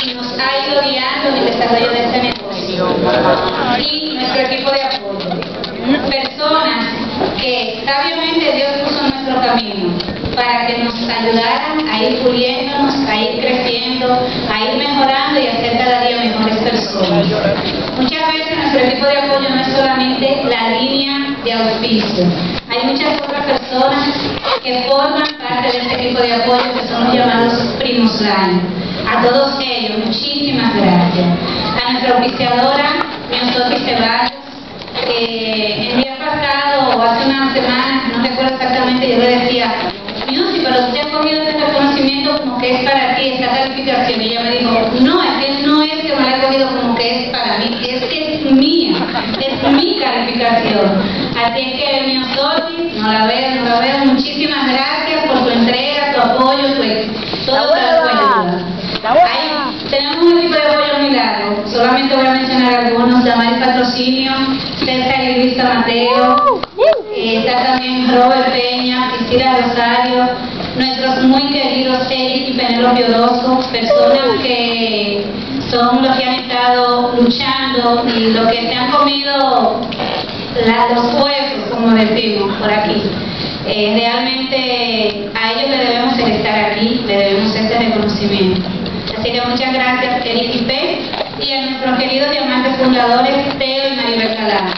y nos ha ido guiando en el desarrollo de este negocio. Y nuestro equipo de apoyo. Personas que sabiamente Dios puso en nuestro camino para que nos ayudaran a ir puliéndonos, a ir creciendo, a ir mejorando y a ser cada día mejores personas. Muchas veces nuestro equipo de apoyo no es solamente la línea de auspicio. Hay muchas otras personas que forman parte de este equipo de apoyo que son los llamados primos line. A todos ellos, muchísimas gracias. A nuestra auspiciadora, Miosotis Ceballos, el día pasado o hace una semana, no recuerdo exactamente, yo le decía, Miosi, pero usted ha cogido este reconocimiento como que es para ti, esta calificación. Y ella me dijo, no, es que no es que me la he cogido como que es para mí, es que es mía, es mi calificación. Así es que Miosotis, no la veo, muchísimas gracias por tu entrega, tu apoyo, toda tu ayuda. Tenemos un equipo de apoyo muy largo, solamente voy a mencionar algunos: Damaris Patrocinio, César y Luisa Mateo, está también Robert Peña, Cristina Rosario, nuestros muy queridos Eric y Penélope Orozco, personas que son los que han estado luchando y los que se han comido los huesos, como decimos por aquí. Realmente a ellos le debemos el estar aquí, le debemos este reconocimiento. Así que muchas gracias, Eric y P, y a nuestros queridos diamantes fundadores, Teo y Maribel Calada.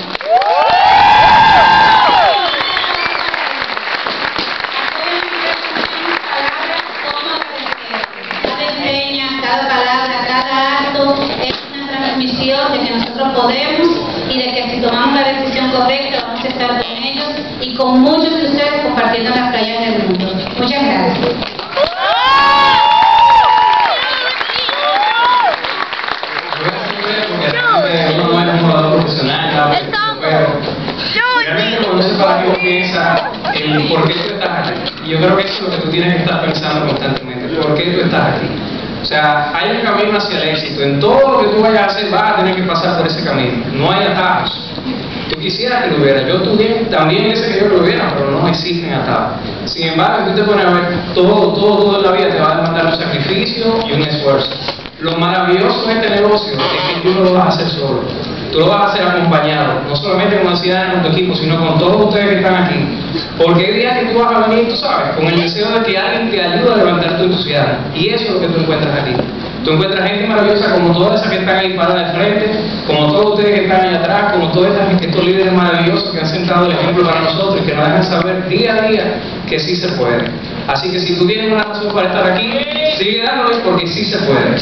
Cada enseña, cada palabra, cada acto es una transmisión de que nosotros podemos y de que si tomamos la decisión correcta vamos a estar con ellos y con muchos de ustedes compartiendo las playas del mundo. Muchas gracias. Realmente cuando se para que piensa en por qué tú estás aquí. Yo creo que eso es lo que tú tienes que estar pensando constantemente. ¿Por qué tú estás aquí? O sea, hay un camino hacia el éxito. En todo lo que tú vayas a hacer vas a tener que pasar por ese camino. No hay atajos. Yo quisiera que lo hubiera. Yo también quise que yo lo hubiera, pero no existen atajos. Sin embargo, tú te pones a ver, todo en la vida te va a demandar un sacrificio y un esfuerzo. Lo maravilloso de este negocio es que tú no lo vas a hacer solo. Tú lo vas a hacer acompañado, no solamente con ancianos en tu equipo, sino con todos ustedes que están aquí. Porque hay días que tú vas a venir, tú sabes, con el deseo de que alguien te ayude a levantar tu entusiasmo. Y eso es lo que tú encuentras aquí. Tú encuentras gente maravillosa como todas esas que están ahí paradas de frente, como todos ustedes que están allá atrás, como todos estos líderes maravillosos que han sentado el ejemplo para nosotros y que nos dejan saber día a día que sí se puede. Así que si tú tienes una razón para estar aquí, sigue dándole porque sí se puede.